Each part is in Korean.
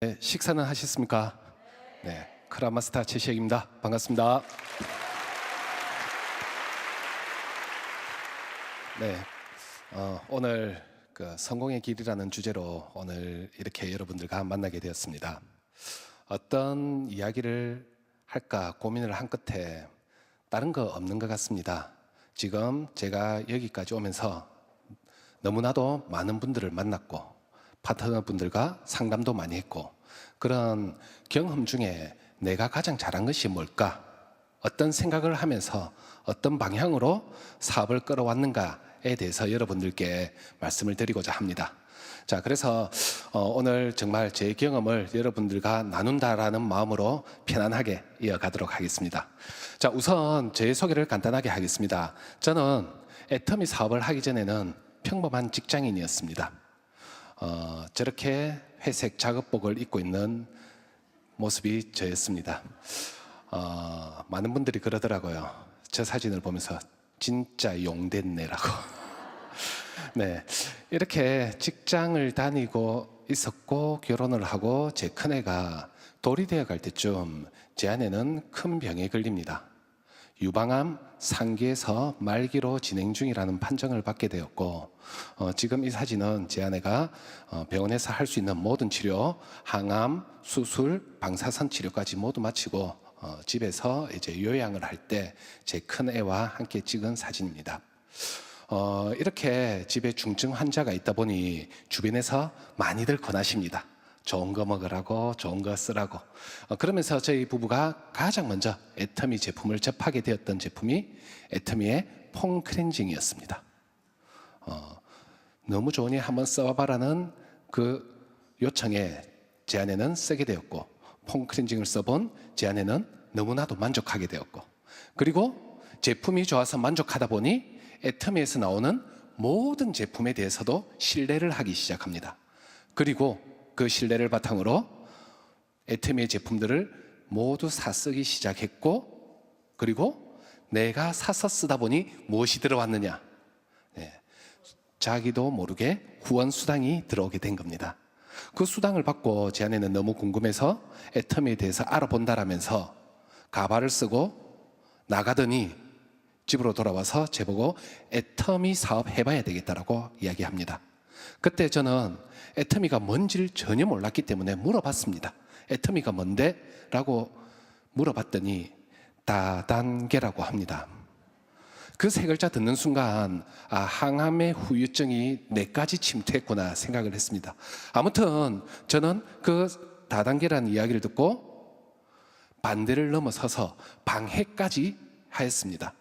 네, 식사는 하셨습니까? 네, 크라마스타 최시혁입니다. 반갑습니다. 네, 오늘 성공의 길이라는 주제로 오늘 이렇게 여러분들과 만나게 되었습니다. 어떤 이야기를 할까 고민을 한 끝에 다른 거 없는 것 같습니다. 지금 제가 여기까지 오면서 너무나도 많은 분들을 만났고 파트너분들과 상담도 많이 했고 그런 경험 중에 내가 가장 잘한 것이 뭘까? 어떤 생각을 하면서 어떤 방향으로 사업을 끌어왔는가에 대해서 여러분들께 말씀을 드리고자 합니다. 자, 그래서 오늘 정말 제 경험을 여러분들과 나눈다라는 마음으로 편안하게 이어가도록 하겠습니다. 자, 우선 제 소개를 간단하게 하겠습니다. 저는 애터미 사업을 하기 전에는 평범한 직장인이었습니다. 저렇게 회색 작업복을 입고 있는 모습이 저였습니다. 많은 분들이 그러더라고요. 저 사진을 보면서 진짜 용됐네라고. 네, 이렇게 직장을 다니고 있었고 결혼을 하고 제 큰애가 돌이 되어 갈 때쯤 제 아내는 큰 병에 걸립니다. 유방암 3기에서 말기로 진행 중이라는 판정을 받게 되었고 지금 이 사진은 제 아내가 병원에서 할 수 있는 모든 치료, 항암, 수술, 방사선 치료까지 모두 마치고 집에서 이제 요양을 할 때 제 큰애와 함께 찍은 사진입니다. 이렇게 집에 중증 환자가 있다 보니 주변에서 많이들 권하십니다. 좋은 거 먹으라고, 좋은 거 쓰라고. 그러면서 저희 부부가 가장 먼저 애터미 제품을 접하게 되었던 제품이 애터미의 폼 클렌징이었습니다. 너무 좋으니 한번 써봐라는 그 요청에 제 아내는 쓰게 되었고 폼 클렌징을 써본 제 아내는 너무나도 만족하게 되었고 그리고 제품이 좋아서 만족하다 보니 애터미에서 나오는 모든 제품에 대해서도 신뢰를 하기 시작합니다. 그리고 그 신뢰를 바탕으로 애터미의 제품들을 모두 사쓰기 시작했고 그리고 내가 사서 쓰다 보니 무엇이 들어왔느냐, 자기도 모르게 후원 수당이 들어오게 된 겁니다. 그 수당을 받고 제 아내는 너무 궁금해서 애터미에 대해서 알아본다라면서 가발을 쓰고 나가더니 집으로 돌아와서 제보고 애터미 사업 해봐야 되겠다라고 이야기합니다. 그때 저는 애터미가 뭔지를 전혀 몰랐기 때문에 물어봤습니다. 애터미가 뭔데? 라고 물어봤더니 다단계라고 합니다. 그 세 글자 듣는 순간 항암의 후유증이 내까지 침투했구나 생각을 했습니다. 아무튼 저는 그 다단계라는 이야기를 듣고 반대를 넘어서서 방해까지 하였습니다.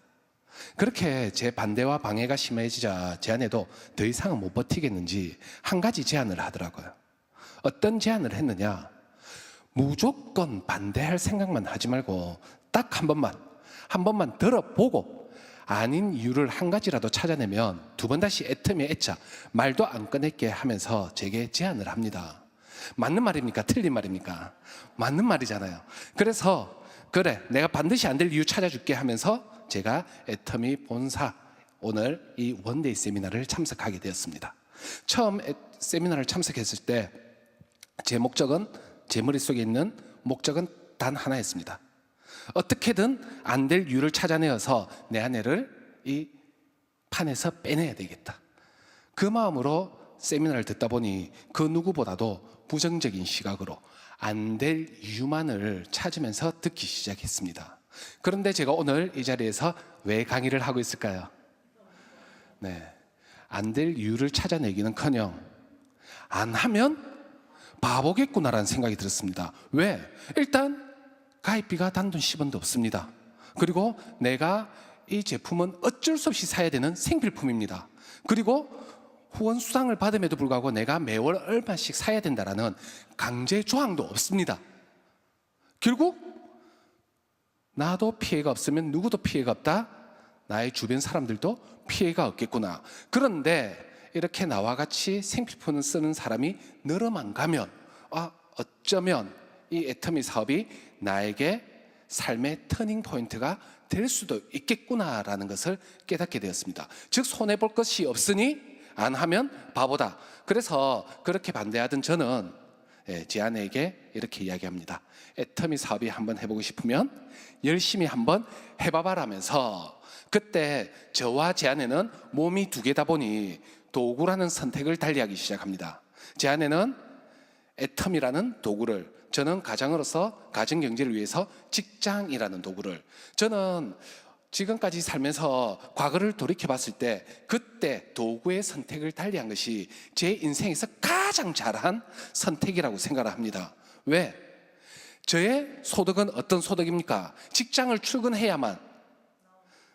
그렇게 제 반대와 방해가 심해지자 제 아내도 더 이상은 못 버티겠는지 한 가지 제안을 하더라고요. 어떤 제안을 했느냐, 무조건 반대할 생각만 하지 말고 딱 한 번만 들어보고 아닌 이유를 한 가지라도 찾아내면 두 번 다시 애터미 애자 말도 안 꺼낼게 하면서 제게 제안을 합니다. 맞는 말입니까? 틀린 말입니까? 맞는 말이잖아요. 그래서 그래, 내가 반드시 안 될 이유 찾아줄게 하면서 제가 애터미 본사 오늘 이 원데이 세미나를 참석하게 되었습니다. 처음 세미나를 참석했을 때 제 목적은, 제 머릿속에 있는 목적은 단 하나였습니다. 어떻게든 안 될 이유를 찾아내어서 내 아내를 이 판에서 빼내야 되겠다. 그 마음으로 세미나를 듣다 보니 그 누구보다도 부정적인 시각으로 안 될 이유만을 찾으면서 듣기 시작했습니다. 그런데 제가 오늘 이 자리에서 왜 강의를 하고 있을까요? 네, 안 될 이유를 찾아내기는커녕 안 하면 바보겠구나라는 생각이 들었습니다. 왜? 일단 가입비가 단돈 10원도 없습니다. 그리고 내가 이 제품은 어쩔 수 없이 사야 되는 생필품입니다. 그리고 후원 수당을 받음에도 불구하고 내가 매월 얼마씩 사야 된다라는 강제 조항도 없습니다. 결국 나도 피해가 없으면 누구도 피해가 없다. 나의 주변 사람들도 피해가 없겠구나. 그런데 이렇게 나와 같이 생필품을 쓰는 사람이 늘어만 가면 어쩌면 이 애터미 사업이 나에게 삶의 터닝 포인트가 될 수도 있겠구나라는 것을 깨닫게 되었습니다. 즉 손해볼 것이 없으니 안 하면 바보다. 그래서 그렇게 반대하던 저는 제 아내에게 이렇게 이야기합니다. 애터미 사업이 한번 해보고 싶으면 열심히 한번 해봐라면서, 그때 저와 제 아내는 몸이 두 개다 보니 도구라는 선택을 달리하기 시작합니다. 제 아내는 애터미라는 도구를, 저는 가장으로서 가정경제를 위해서 직장이라는 도구를, 저는 지금까지 살면서 과거를 돌이켜봤을 때 그때 도구의 선택을 달리한 것이 제 인생에서 가장 잘한 선택이라고 생각을 합니다. 왜? 저의 소득은 어떤 소득입니까? 직장을 출근해야만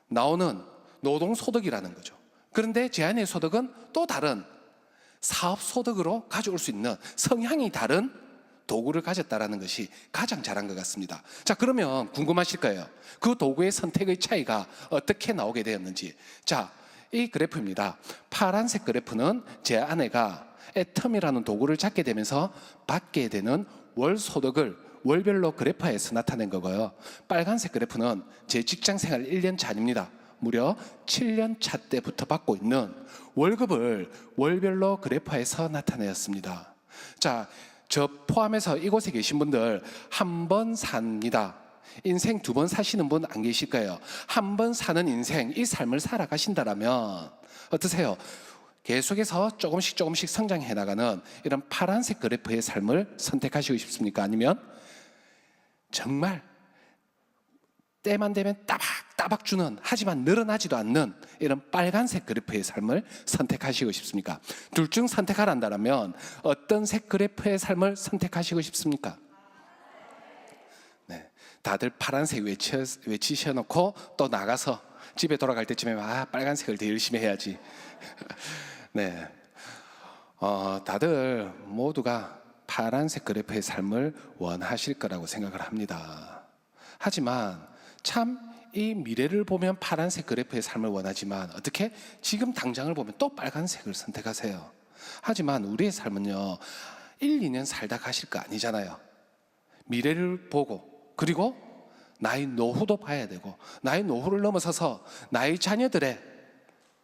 나오는 노동소득이라는 거죠. 그런데 제 아내의 소득은 또 다른 사업소득으로 가져올 수 있는 성향이 다른 도구를 가졌다는 것이 가장 잘한 것 같습니다. 자, 그러면 궁금하실 거예요. 그 도구의 선택의 차이가 어떻게 나오게 되었는지. 자, 이 그래프입니다. 파란색 그래프는 제 아내가 애텀이라는 도구를 잡게 되면서 받게 되는 월소득을 월별로 그래프화해서 나타낸 거고요. 빨간색 그래프는 제 직장생활 1년 차입니다. 무려 7년 차 때부터 받고 있는 월급을 월별로 그래프화해서 나타내었습니다. 자, 저 포함해서 이곳에 계신 분들 한 번 삽니다. 인생 두 번 사시는 분 안 계실 거예요. 한 번 사는 인생, 이 삶을 살아가신다라면 어떠세요? 계속해서 조금씩 성장해 나가는 이런 파란색 그래프의 삶을 선택하시고 싶습니까? 아니면 정말 때만 되면 따박따박 주는, 하지만 늘어나지도 않는 이런 빨간색 그래프의 삶을 선택하시고 싶습니까? 둘 중 선택하란다면 어떤 색 그래프의 삶을 선택하시고 싶습니까? 네, 다들 파란색 외치셔놓고 또 나가서 집에 돌아갈 때쯤에 빨간색을 더 열심히 해야지. 네, 다들 모두가 파란색 그래프의 삶을 원하실 거라고 생각을 합니다. 하지만 참 이 미래를 보면 파란색 그래프의 삶을 원하지만 어떻게 지금 당장을 보면 또 빨간색을 선택하세요. 하지만 우리의 삶은요, 1, 2년 살다 가실 거 아니잖아요. 미래를 보고, 그리고 나의 노후도 봐야 되고, 나의 노후를 넘어서서 나의 자녀들의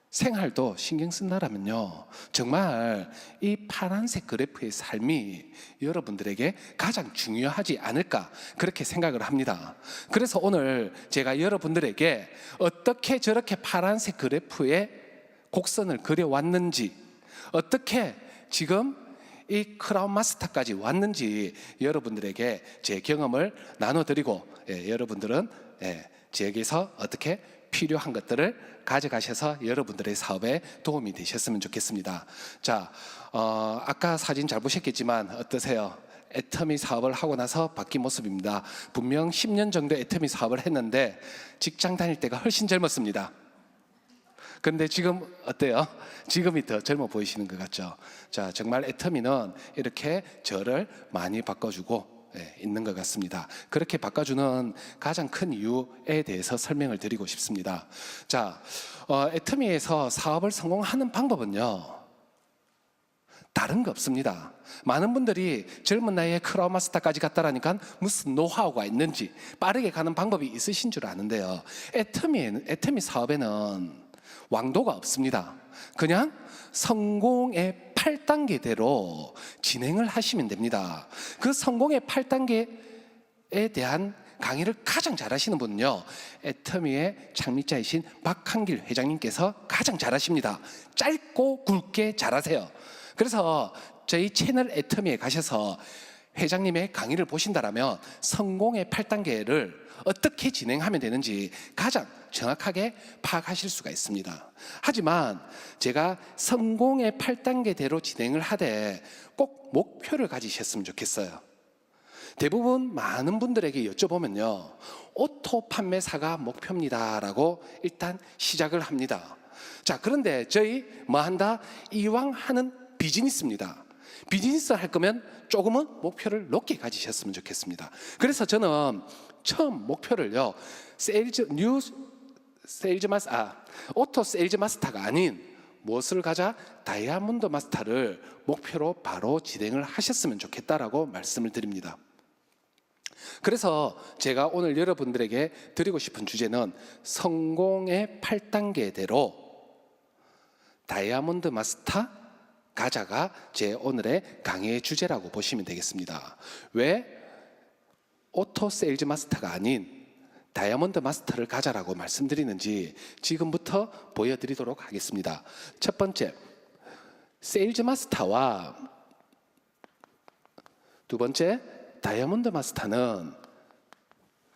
생활도 신경 쓴다라면요, 정말 이 파란색 그래프의 삶이 여러분들에게 가장 중요하지 않을까, 그렇게 생각을 합니다. 그래서 오늘 제가 여러분들에게 어떻게 저렇게 파란색 그래프의 곡선을 그려왔는지, 어떻게 지금 이 크라운 마스터까지 왔는지 여러분들에게 제 경험을 나눠드리고, 여러분들은 제게서 어떻게 필요한 것들을 가져가셔서 여러분들의 사업에 도움이 되셨으면 좋겠습니다. 자, 아까 사진 잘 보셨겠지만 어떠세요? 애터미 사업을 하고 나서 바뀐 모습입니다. 분명 10년 정도 애터미 사업을 했는데 직장 다닐 때가 훨씬 젊었습니다. 그런데 지금 어때요? 지금이 더 젊어 보이시는 것 같죠? 자, 정말 애터미는 이렇게 저를 많이 바꿔주고 있는 것 같습니다. 그렇게 바꿔주는 가장 큰 이유에 대해서 설명을 드리고 싶습니다. 자, 애터미에서 사업을 성공하는 방법은요, 다른 거 없습니다. 많은 분들이 젊은 나이에 크라운 마스터까지 갔다라니까 무슨 노하우가 있는지, 빠르게 가는 방법이 있으신 줄 아는데요, 애터미 사업에는 왕도가 없습니다. 그냥 성공의 8단계대로 진행을 하시면 됩니다. 그 성공의 8단계에 대한 강의를 가장 잘하시는 분은요, 애터미의 창립자이신 박한길 회장님께서 가장 잘하십니다. 짧고 굵게 잘하세요. 그래서 저희 채널 애터미에 가셔서 회장님의 강의를 보신다라면 성공의 8단계를 어떻게 진행하면 되는지 가장 정확하게 파악하실 수가 있습니다. 하지만 제가 성공의 8단계대로 진행을 하되 꼭 목표를 가지셨으면 좋겠어요. 대부분 많은 분들에게 여쭤보면요, 오토 판매사가 목표입니다 라고 일단 시작을 합니다. 자, 그런데 저희 뭐한다? 이왕 하는 비즈니스입니다. 비즈니스 할 거면 조금은 목표를 높게 가지셨으면 좋겠습니다. 그래서 저는 처음 목표를요, 오토 세일즈 마스터가 아닌 무엇을 가자? 다이아몬드 마스터를 목표로 바로 진행을 하셨으면 좋겠다라고 말씀을 드립니다. 그래서 제가 오늘 여러분들에게 드리고 싶은 주제는 성공의 8단계대로 다이아몬드 마스터, 가자가 제 오늘의 강의의 주제라고 보시면 되겠습니다. 왜 오토 세일즈 마스터가 아닌 다이아몬드 마스터를 가자라고 말씀드리는지 지금부터 보여드리도록 하겠습니다. 첫 번째, 세일즈 마스터와 두 번째, 다이아몬드 마스터는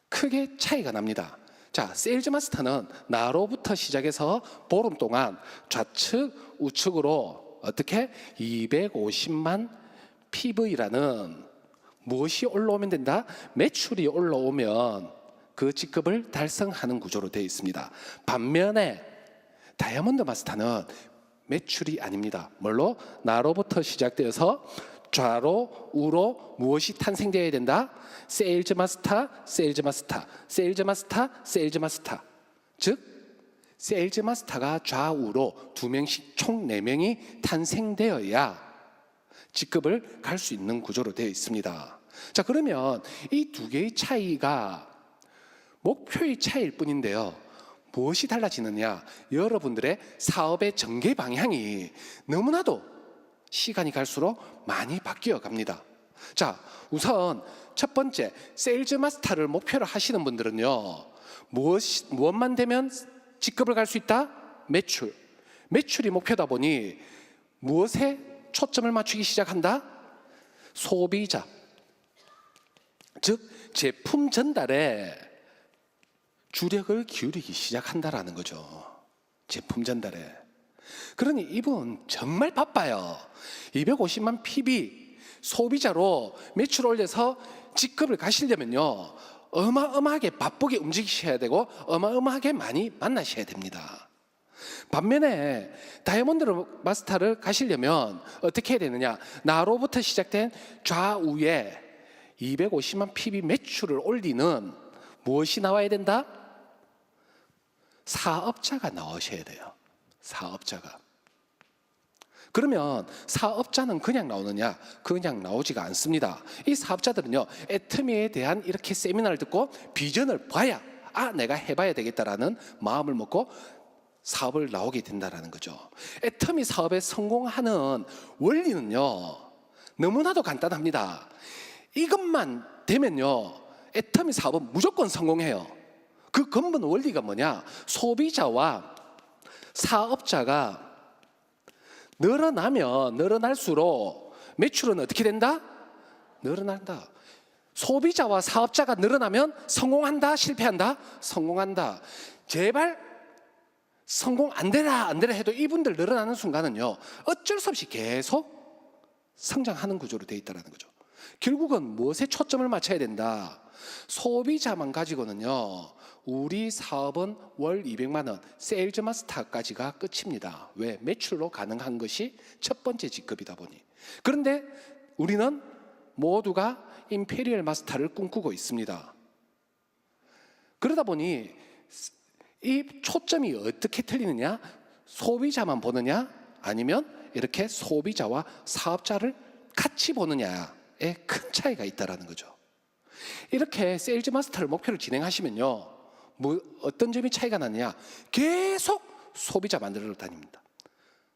크게 차이가 납니다. 자, 세일즈 마스터는 나로부터 시작해서 보름 동안 좌측 우측으로 어떻게 250만 PV라는 무엇이 올라오면 된다? 매출이 올라오면 그 직급을 달성하는 구조로 되어 있습니다. 반면에 다이아몬드 마스터는 매출이 아닙니다. 뭘로? 나로부터 시작되어서 좌로 우로 무엇이 탄생되어야 된다? 세일즈 마스터, 세일즈 마스터, 세일즈 마스터, 세일즈 마스터. 즉 세일즈 마스터가 좌우로 2명씩 총 4명이 탄생되어야 직급을 갈 수 있는 구조로 되어 있습니다. 자, 그러면 이 두 개의 차이가 목표의 차이일 뿐인데요. 무엇이 달라지느냐? 여러분들의 사업의 전개 방향이 너무나도 시간이 갈수록 많이 바뀌어 갑니다. 자, 우선 첫 번째, 세일즈 마스터를 목표로 하시는 분들은요, 무엇만 되면 직급을 갈 수 있다? 매출. 매출이 목표다 보니 무엇에 초점을 맞추기 시작한다? 소비자. 즉 제품 전달에 주력을 기울이기 시작한다라는 거죠. 제품 전달에. 그러니 이분 정말 바빠요. 250만 PB 소비자로 매출 올려서 직급을 가시려면요, 어마어마하게 바쁘게 움직이셔야 되고 어마어마하게 많이 만나셔야 됩니다. 반면에 다이아몬드 마스터를 가시려면 어떻게 해야 되느냐? 나로부터 시작된 좌우에 250만 PB 매출을 올리는 무엇이 나와야 된다? 사업자가 나오셔야 돼요. 사업자가. 그러면 사업자는 그냥 나오느냐? 그냥 나오지가 않습니다. 이 사업자들은요, 애터미에 대한 이렇게 세미나를 듣고 비전을 봐야 내가 해봐야 되겠다라는 마음을 먹고 사업을 나오게 된다는 거죠. 애터미 사업에 성공하는 원리는요, 너무나도 간단합니다. 이것만 되면요, 애터미 사업은 무조건 성공해요. 그 근본 원리가 뭐냐? 소비자와 사업자가 늘어나면 늘어날수록 매출은 어떻게 된다? 늘어난다. 소비자와 사업자가 늘어나면 성공한다? 실패한다? 성공한다. 제발 성공 안 되라 해도 이분들 늘어나는 순간은요, 어쩔 수 없이 계속 성장하는 구조로 되어 있다는 거죠. 결국은 무엇에 초점을 맞춰야 된다? 소비자만 가지고는요, 우리 사업은 월 200만 원, 세일즈 마스터까지가 끝입니다. 왜? 매출로 가능한 것이 첫 번째 직급이다 보니. 그런데 우리는 모두가 임페리얼 마스터를 꿈꾸고 있습니다. 그러다 보니 이 초점이 어떻게 틀리느냐? 소비자만 보느냐? 아니면 이렇게 소비자와 사업자를 같이 보느냐에 큰 차이가 있다는 거죠. 이렇게 세일즈 마스터를 목표로 진행하시면요, 어떤 점이 차이가 나느냐? 계속 소비자 만들어 다닙니다.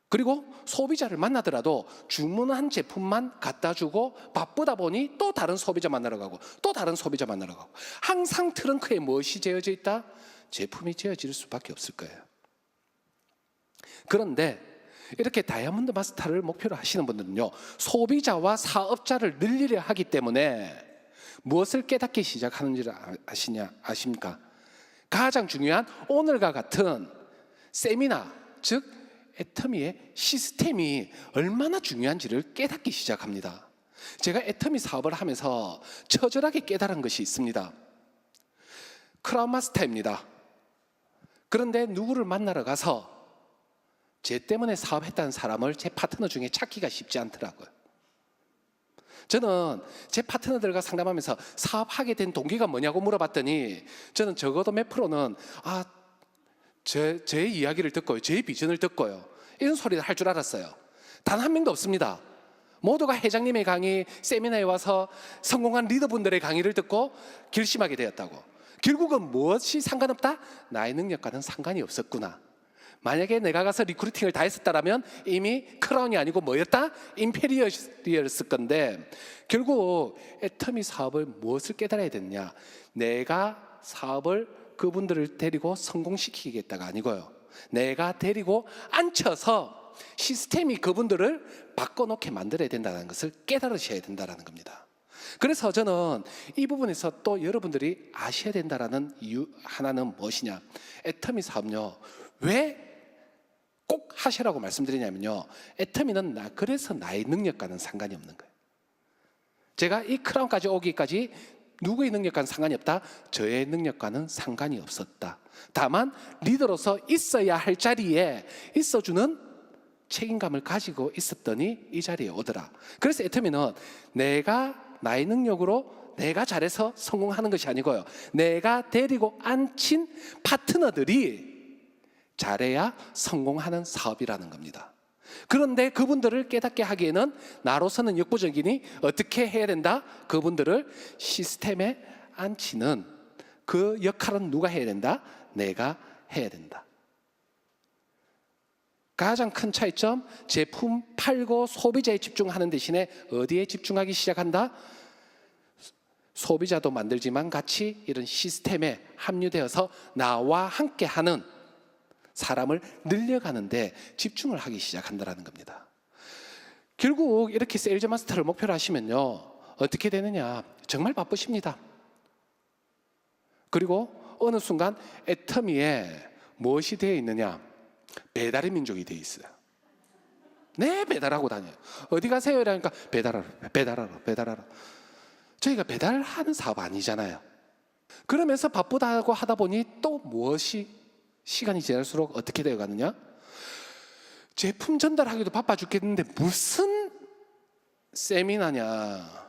그리고 소비자를 만나더라도 주문한 제품만 갖다 주고 바쁘다 보니 또 다른 소비자 만나러 가고 또 다른 소비자 만나러 가고, 항상 트렁크에 무엇이 재어져 있다? 제품이 재어질 수밖에 없을 거예요. 그런데 이렇게 다이아몬드 마스터를 목표로 하시는 분들은요, 소비자와 사업자를 늘리려 하기 때문에 무엇을 깨닫기 시작하는지 아십니까? 가장 중요한 오늘과 같은 세미나, 즉 애터미의 시스템이 얼마나 중요한지를 깨닫기 시작합니다. 제가 애터미 사업을 하면서 처절하게 깨달은 것이 있습니다. 크라운 마스터입니다. 그런데 누구를 만나러 가서 제 때문에 사업했다는 사람을 제 파트너 중에 찾기가 쉽지 않더라고요. 저는 제 파트너들과 상담하면서 사업하게 된 동기가 뭐냐고 물어봤더니 저는 적어도 몇 프로는 제 이야기를 듣고요, 제 비전을 듣고요, 이런 소리를 할 줄 알았어요. 단 한 명도 없습니다. 모두가 회장님의 강의, 세미나에 와서 성공한 리더분들의 강의를 듣고 결심하게 되었다고. 결국은 무엇이 상관없다? 나의 능력과는 상관이 없었구나. 만약에 내가 가서 리크루팅을 다 했었다라면 이미 크라운이 아니고 뭐였다? 임페리얼이었을 건데, 결국 애터미 사업을 무엇을 깨달아야 됐냐? 내가 사업을 그분들을 데리고 성공시키겠다가 아니고요, 내가 데리고 앉혀서 시스템이 그분들을 바꿔놓게 만들어야 된다는 것을 깨달으셔야 된다는 겁니다. 그래서 저는 이 부분에서 또 여러분들이 아셔야 된다는 이유 하나는 무엇이냐? 애터미 사업요, 왜 꼭 하시라고 말씀드리냐면요, 애터미는 그래서 나의 능력과는 상관이 없는 거예요. 제가 이 크라운까지 오기까지 누구의 능력과는 상관이 없다? 저의 능력과는 상관이 없었다. 다만 리더로서 있어야 할 자리에 있어주는 책임감을 가지고 있었더니 이 자리에 오더라. 그래서 애터미는 내가 나의 능력으로 내가 잘해서 성공하는 것이 아니고요, 내가 데리고 앉힌 파트너들이 잘해야 성공하는 사업이라는 겁니다. 그런데 그분들을 깨닫게 하기에는 나로서는 역부족이니 어떻게 해야 된다? 그분들을 시스템에 앉히는 그 역할은 누가 해야 된다? 내가 해야 된다. 가장 큰 차이점, 제품 팔고 소비자에 집중하는 대신에 어디에 집중하기 시작한다? 소비자도 만들지만 같이 이런 시스템에 합류되어서 나와 함께하는 사람을 늘려가는데 집중을 하기 시작한다는 겁니다. 결국 이렇게 세일즈 마스터를 목표로 하시면요, 어떻게 되느냐? 정말 바쁘십니다. 그리고 어느 순간 애터미에 무엇이 되어 있느냐? 배달의 민족이 되어 있어요. 네, 배달하고 다녀요. 어디 가세요? 이러니까 배달하러. 저희가 배달하는 사업 아니잖아요. 그러면서 바쁘다고 하다 보니 또 무엇이 시간이 지날수록 어떻게 되어 가느냐? 제품 전달하기도 바빠 죽겠는데 무슨 세미나냐?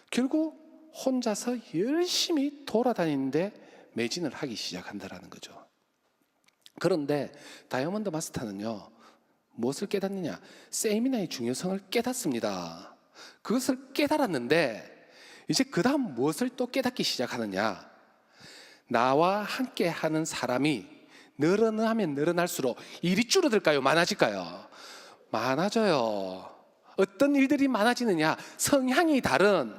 결국 혼자서 열심히 돌아다니는데 매진을 하기 시작한다는 거죠. 그런데 다이아몬드 마스터는요, 무엇을 깨닫느냐? 세미나의 중요성을 깨닫습니다. 그것을 깨달았는데 이제 그 다음 무엇을 또 깨닫기 시작하느냐? 나와 함께 하는 사람이 늘어나면 늘어날수록 일이 줄어들까요? 많아질까요? 많아져요. 어떤 일들이 많아지느냐? 성향이 다른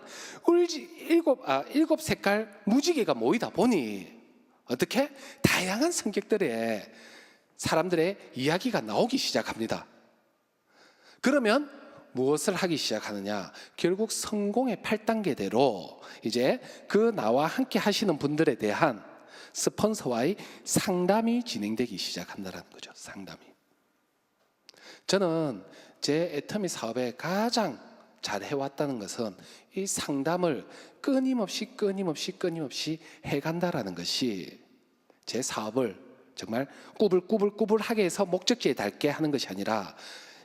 일곱 색깔 무지개가 모이다 보니 어떻게? 다양한 성격들의 사람들의 이야기가 나오기 시작합니다. 그러면 무엇을 하기 시작하느냐? 결국 성공의 8단계대로 이제 그 나와 함께 하시는 분들에 대한 스폰서와의 상담이 진행되기 시작한다는 거죠. 상담이. 저는 제 애터미 사업에 가장 잘 해왔다는 것은 이 상담을 끊임없이 해간다라는 것이 제 사업을 정말 꾸불꾸불하게 해서 목적지에 닿게 하는 것이 아니라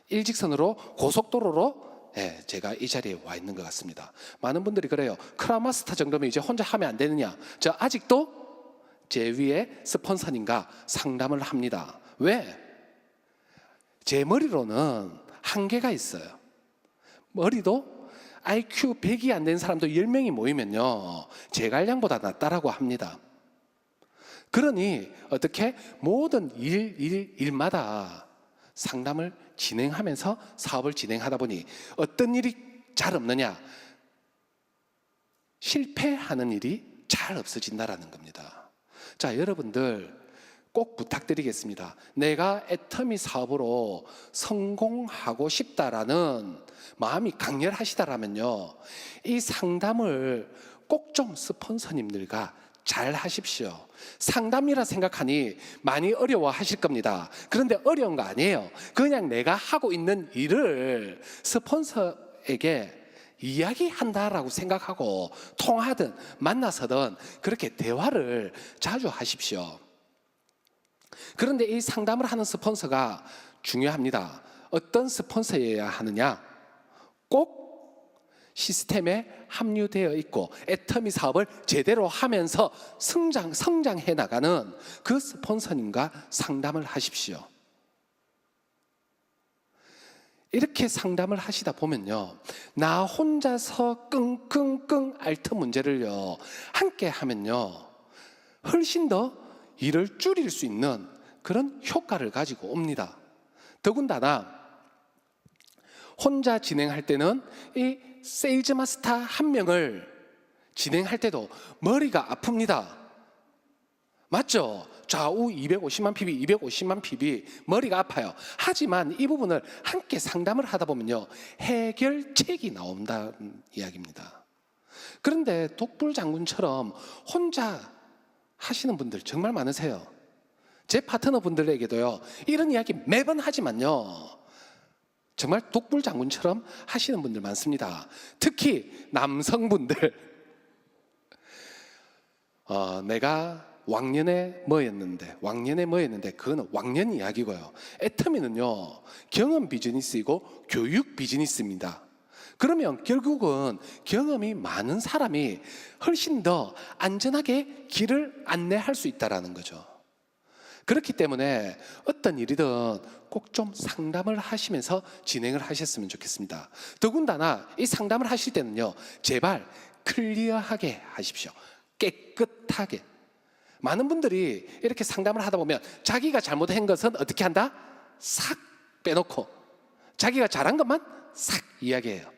일직선으로 고속도로로 제가 이 자리에 와 있는 것 같습니다. 많은 분들이 그래요. 크라마스터 정도면 이제 혼자 하면 안 되느냐? 저 아직도 제 위에 스폰서님과 상담을 합니다. 왜? 제 머리로는 한계가 있어요. 머리도 IQ 100이 안 된 사람도 10명이 모이면요, 제갈량보다 낫다라고 합니다. 그러니 어떻게 모든 일마다 상담을 진행하면서 사업을 진행하다 보니 어떤 일이 잘 없느냐? 실패하는 일이 잘 없어진다라는 겁니다. 자, 여러분들 꼭 부탁드리겠습니다. 내가 애터미 사업으로 성공하고 싶다라는 마음이 강렬하시다라면요, 이 상담을 꼭 좀 스폰서님들과 잘 하십시오. 상담이라 생각하니 많이 어려워하실 겁니다. 그런데 어려운 거 아니에요. 그냥 내가 하고 있는 일을 스폰서에게 이야기한다라고 생각하고 통하든 만나서든 그렇게 대화를 자주 하십시오. 그런데 이 상담을 하는 스폰서가 중요합니다. 어떤 스폰서여야 하느냐? 꼭 시스템에 합류되어 있고 애터미 사업을 제대로 하면서 성장해 나가는 그 스폰서님과 상담을 하십시오. 이렇게 상담을 하시다 보면요, 나 혼자서 끙끙끙 앓던 문제를요 함께 하면요 훨씬 더 일을 줄일 수 있는 그런 효과를 가지고 옵니다. 더군다나 혼자 진행할 때는 이 세일즈 마스터 한 명을 진행할 때도 머리가 아픕니다. 맞죠? 좌우 250만 pb, 250만 pb 머리가 아파요. 하지만 이 부분을 함께 상담을 하다 보면요, 해결책이 나온다는 이야기입니다. 그런데 독불 장군처럼 혼자 하시는 분들 정말 많으세요. 제 파트너 분들에게도요, 이런 이야기 매번 하지만요, 정말 독불 장군처럼 하시는 분들 많습니다. 특히 남성분들, 내가 왕년에 뭐였는데 그거는 왕년 이야기고요. 애터미는요, 경험 비즈니스이고 교육 비즈니스입니다. 그러면 결국은 경험이 많은 사람이 훨씬 더 안전하게 길을 안내할 수 있다는 거죠. 그렇기 때문에 어떤 일이든 꼭 좀 상담을 하시면서 진행을 하셨으면 좋겠습니다. 더군다나 이 상담을 하실 때는요, 제발 클리어하게 하십시오. 깨끗하게. 많은 분들이 이렇게 상담을 하다 보면 자기가 잘못한 것은 어떻게 한다? 싹 빼놓고 자기가 잘한 것만 싹 이야기해요.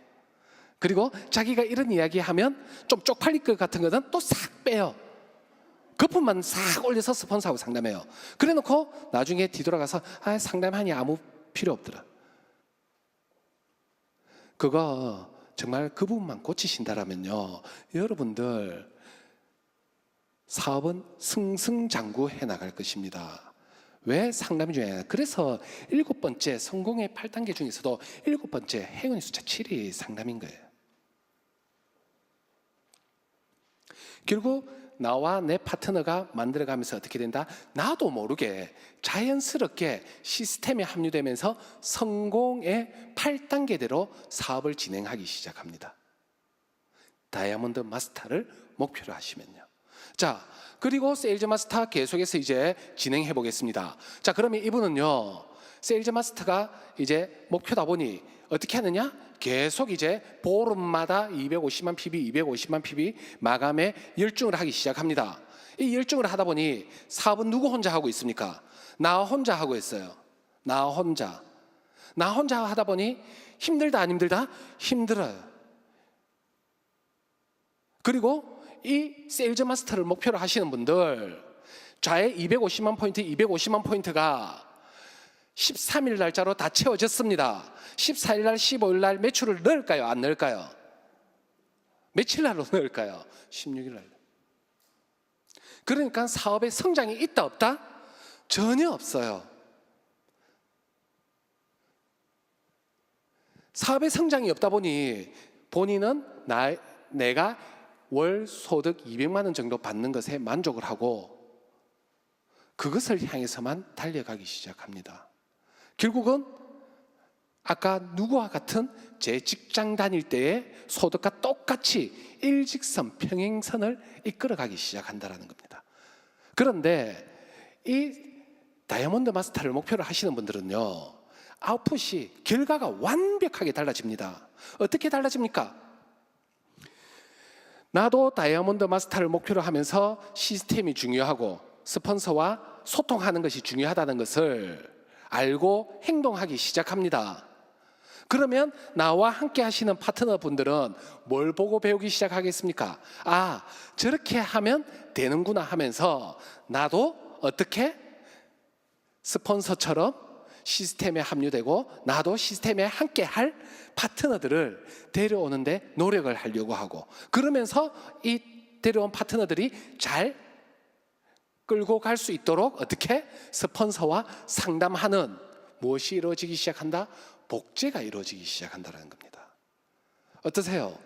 그리고 자기가 이런 이야기하면 좀 쪽팔릴 것 같은 것은 또 싹 빼요. 거품만 싹 올려서 스폰서하고 상담해요. 그래 놓고 나중에 뒤돌아가서 상담하니 아무 필요 없더라. 그거 정말 그 부분만 고치신다라면요, 여러분들 사업은 승승장구해 나갈 것입니다. 왜 상담이 중요해요? 그래서 7번째 성공의 8단계 중에서도 7번째 행운의 숫자 7이 상담인 거예요. 결국 나와 내 파트너가 만들어가면서 어떻게 된다? 나도 모르게 자연스럽게 시스템에 합류되면서 성공의 8단계대로 사업을 진행하기 시작합니다. 다이아몬드 마스터를 목표로 하시면요. 자, 그리고 세일즈 마스터 계속해서 이제 진행해 보겠습니다. 자, 그러면 이분은요, 세일즈 마스터가 이제 목표다 보니 어떻게 하느냐? 계속 이제 보름마다 250만 pb, 250만 pb 마감에 열중을 하기 시작합니다. 이 열중을 하다 보니 사업은 누구 혼자 하고 있습니까? 나 혼자 하고 있어요. 나 혼자 하다 보니 힘들다 안 힘들다? 힘들어요. 그리고 이 세일즈 마스터를 목표로 하시는 분들, 좌에 250만 포인트, 250만 포인트가 13일 날짜로 다 채워졌습니다. 14일 날, 15일 날 매출을 넣을까요? 안 넣을까요? 며칠 날로 넣을까요? 16일 날. 그러니까 사업에 성장이 있다 없다? 전혀 없어요. 사업에 성장이 없다 보니 본인은 내가 월 소득 200만 원 정도 받는 것에 만족을 하고 그것을 향해서만 달려가기 시작합니다. 결국은 아까 누구와 같은 제 직장 다닐 때의 소득과 똑같이 일직선 평행선을 이끌어가기 시작한다는 겁니다. 그런데 이 다이아몬드 마스터를 목표로 하시는 분들은요, 아웃풋이 결과가 완벽하게 달라집니다. 어떻게 달라집니까? 나도 다이아몬드 마스터를 목표로 하면서 시스템이 중요하고 스폰서와 소통하는 것이 중요하다는 것을 알고 행동하기 시작합니다. 그러면 나와 함께 하시는 파트너 분들은 뭘 보고 배우기 시작하겠습니까? 아, 저렇게 하면 되는구나 하면서 나도 어떻게 스폰서처럼 시스템에 합류되고 나도 시스템에 함께 할 파트너들을 데려오는데 노력을 하려고 하고, 그러면서 이 데려온 파트너들이 잘 끌고 갈 수 있도록 어떻게 스폰서와 상담하는, 무엇이 이루어지기 시작한다? 복제가 이루어지기 시작한다는 겁니다. 어떠세요?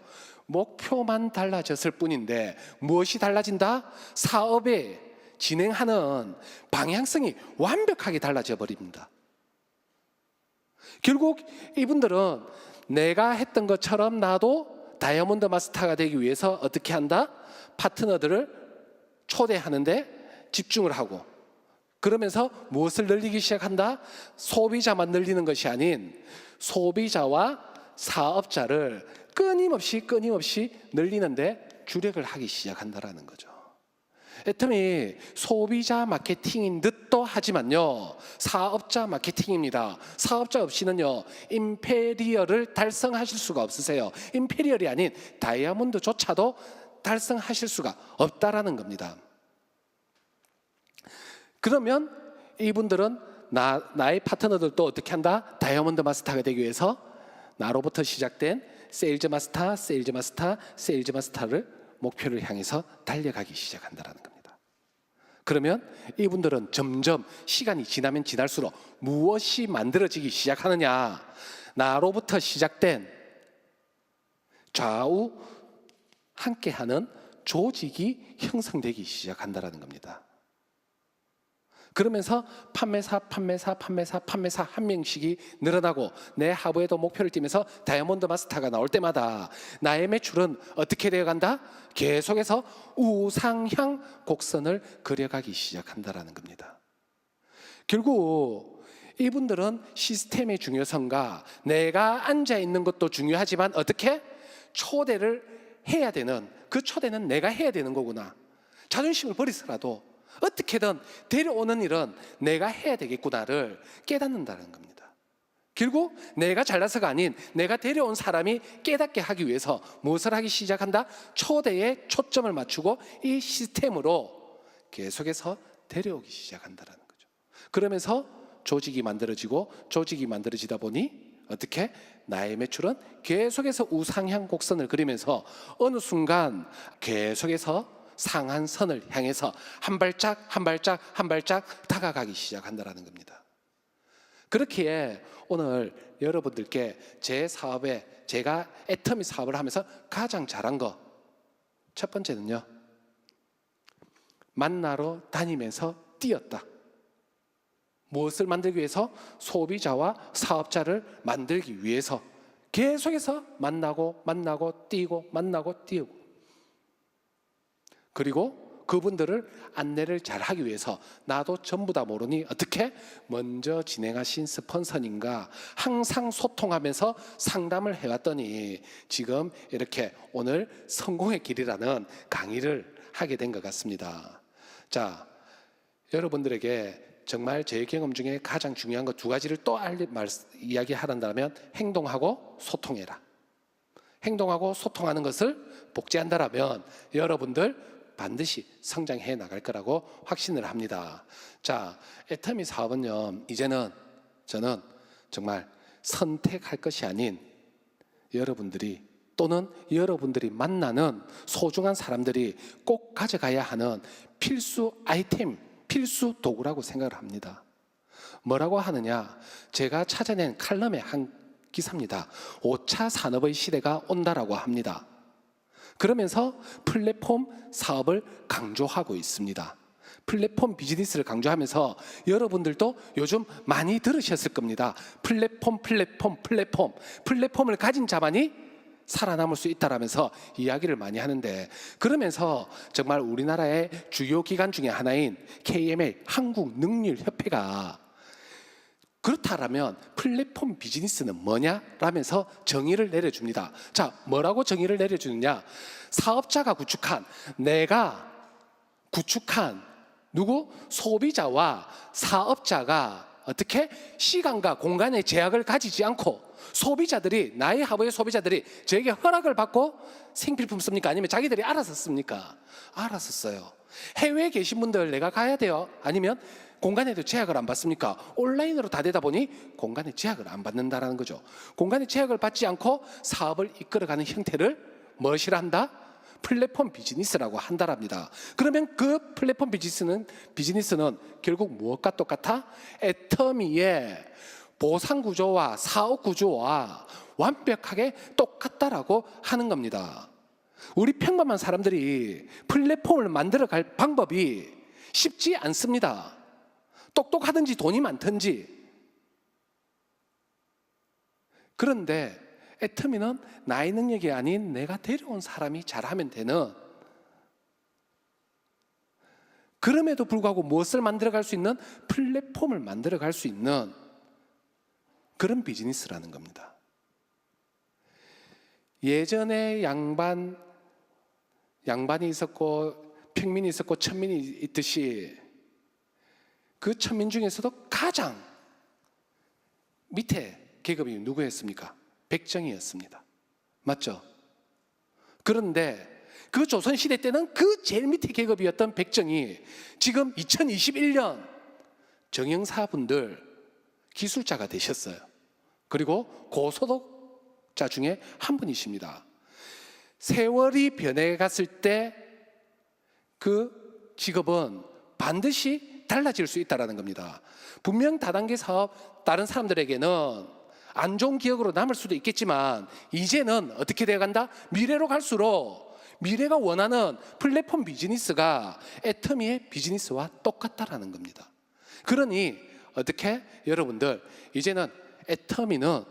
목표만 달라졌을 뿐인데 무엇이 달라진다? 사업에 진행하는 방향성이 완벽하게 달라져 버립니다. 결국 이분들은 내가 했던 것처럼 나도 다이아몬드 마스터가 되기 위해서 어떻게 한다? 파트너들을 초대하는데 집중을 하고, 그러면서 무엇을 늘리기 시작한다? 소비자만 늘리는 것이 아닌 소비자와 사업자를 끊임없이 늘리는데 주력을 하기 시작한다는 거죠. 애터미 소비자 마케팅인 듯도 하지만요, 사업자 마케팅입니다. 사업자 없이는요 임페리얼을 달성하실 수가 없으세요. 임페리얼이 아닌 다이아몬드조차도 달성하실 수가 없다라는 겁니다. 그러면 이분들은 나의 파트너들도 어떻게 한다? 다이아몬드 마스터가 되기 위해서 나로부터 시작된 세일즈 마스터, 세일즈 마스터, 세일즈 마스터를 목표를 향해서 달려가기 시작한다는 겁니다. 그러면 이분들은 점점 시간이 지나면 지날수록 무엇이 만들어지기 시작하느냐? 나로부터 시작된 좌우 함께하는 조직이 형성되기 시작한다는 겁니다. 그러면서 판매사 한 명씩이 늘어나고 내 하부에도 목표를 띠면서 다이아몬드 마스터가 나올 때마다 나의 매출은 어떻게 되어간다? 계속해서 우상향 곡선을 그려가기 시작한다는 겁니다. 결국 이분들은 시스템의 중요성과 내가 앉아있는 것도 중요하지만 어떻게? 초대를 해야 되는, 그 초대는 내가 해야 되는 거구나. 자존심을 버리서라도 어떻게든 데려오는 일은 내가 해야 되겠구나를 깨닫는다는 겁니다. 결국 내가 잘나서가 아닌 내가 데려온 사람이 깨닫게 하기 위해서 무엇을 하기 시작한다? 초대에 초점을 맞추고 이 시스템으로 계속해서 데려오기 시작한다는 거죠. 그러면서 조직이 만들어지고 조직이 만들어지다 보니 어떻게? 나의 매출은 계속해서 우상향 곡선을 그리면서 어느 순간 계속해서 상한선을 향해서 한 발짝 한 발짝 한 발짝 다가가기 시작한다는 겁니다. 그렇기에 오늘 여러분들께 제 사업에 제가 애터미 사업을 하면서 가장 잘한 거 첫 번째는요, 만나러 다니면서 뛰었다. 무엇을 만들기 위해서? 소비자와 사업자를 만들기 위해서 계속해서 만나고 뛰고 만나고 뛰고, 그리고 그분들을 안내를 잘 하기 위해서 나도 전부 다 모르니 어떻게? 먼저 진행하신 스폰서님과 항상 소통하면서 상담을 해왔더니 지금 이렇게 오늘 성공의 길이라는 강의를 하게 된 것 같습니다. 자, 여러분들에게 정말 제 경험 중에 가장 중요한 것 두 가지를 또 이야기하란다면 행동하고 소통해라. 행동하고 소통하는 것을 복제한다라면 여러분들 반드시 성장해 나갈 거라고 확신을 합니다. 자, 애터미 사업은요, 이제는 저는 정말 선택할 것이 아닌 여러분들이 또는 여러분들이 만나는 소중한 사람들이 꼭 가져가야 하는 필수 아이템, 필수 도구라고 생각을 합니다. 뭐라고 하느냐? 제가 찾아낸 칼럼의 한 기사입니다. 5차 산업의 시대가 온다라고 합니다. 그러면서 플랫폼 사업을 강조하고 있습니다. 플랫폼 비즈니스를 강조하면서 여러분들도 요즘 많이 들으셨을 겁니다. 플랫폼을 가진 자만이 살아남을 수 있다라면서 이야기를 많이 하는데, 그러면서 정말 우리나라의 주요 기관 중에 하나인 KML 한국능률협회가 그렇다라면 플랫폼 비즈니스는 뭐냐? 라면서 정의를 내려줍니다. 자, 뭐라고 정의를 내려주느냐? 사업자가 구축한, 내가 구축한 누구? 소비자와 사업자가 어떻게? 시간과 공간의 제약을 가지지 않고 소비자들이, 나의 하부의 소비자들이 저에게 허락을 받고 생필품 씁니까? 아니면 자기들이 알아서 씁니까? 알아서 써요. 해외에 계신 분들 내가 가야 돼요? 아니면 공간에도 제약을 안 받습니까? 온라인으로 다 되다 보니 공간에 제약을 안 받는다라는 거죠. 공간에 제약을 받지 않고 사업을 이끌어가는 형태를 무엇이라 한다? 플랫폼 비즈니스라고 한다랍니다. 그러면 그 플랫폼 비즈니스는 결국 무엇과 똑같아? 애터미의 보상 구조와 사업 구조와 완벽하게 똑같다라고 하는 겁니다. 우리 평범한 사람들이 플랫폼을 만들어갈 방법이 쉽지 않습니다. 똑똑하든지 돈이 많든지. 그런데 애터미는 나의 능력이 아닌 내가 데려온 사람이 잘하면 되는, 그럼에도 불구하고 무엇을 만들어갈 수 있는? 플랫폼을 만들어갈 수 있는 그런 비즈니스라는 겁니다. 예전에 양반이 있었고 평민이 있었고 천민이 있듯이 그 천민 중에서도 가장 밑에 계급이 누구였습니까? 백정이었습니다. 맞죠? 그런데 그 조선시대 때는 그 제일 밑에 계급이었던 백정이 지금 2021년 정영사분들 기술자가 되셨어요. 그리고 고소득자 중에 한 분이십니다. 세월이 변해갔을 때 그 직업은 반드시 달라질 수 있다는 겁니다. 분명 다단계 사업 다른 사람들에게는 안 좋은 기억으로 남을 수도 있겠지만 이제는 어떻게 돼간다? 미래로 갈수록 미래가 원하는 플랫폼 비즈니스가 애터미의 비즈니스와 똑같다라는 겁니다. 그러니 어떻게 여러분들 이제는 애터미는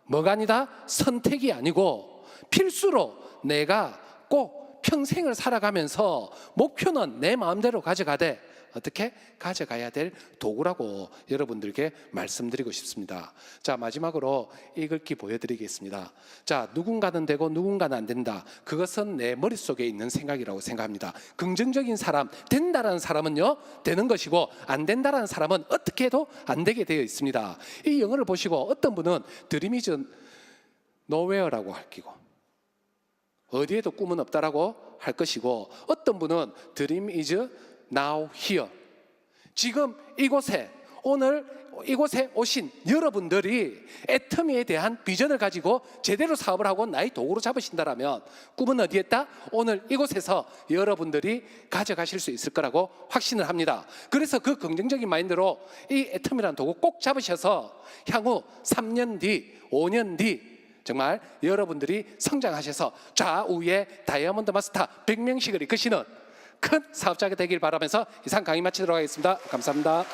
뭐가 아니다? 선택이 아니고 필수로 내가 꼭 평생을 살아가면서 목표는 내 마음대로 가져가되 어떻게 가져가야 될 도구라고 여러분들께 말씀드리고 싶습니다. 자, 마지막으로 읽기 보여드리겠습니다. 자, 누군가는 되고 누군가는 안 된다. 그것은 내 머릿속에 있는 생각이라고 생각합니다. 긍정적인 사람, 된다라는 사람은요 되는 것이고 안 된다라는 사람은 어떻게 해도 안 되게 되어 있습니다. 이 영어를 보시고 어떤 분은 Dream is nowhere라고 할 끼고 어디에도 꿈은 없다라고 할 것이고 어떤 분은 Dream is now here. 지금 이곳에 오늘 이곳에 오신 여러분들이 애터미에 대한 비전을 가지고 제대로 사업을 하고 나의 도구로 잡으신다라면 꿈은 어디에 있다? 오늘 이곳에서 여러분들이 가져가실 수 있을 거라고 확신을 합니다. 그래서 그 긍정적인 마인드로 이 애터미라는 도구 꼭 잡으셔서 향후 3년 뒤, 5년 뒤 정말 여러분들이 성장하셔서 좌우에 다이아몬드 마스터 100명씩을 이끄시는 큰 사업자가 되길 바라면서 이상 강의 마치도록 하겠습니다. 감사합니다.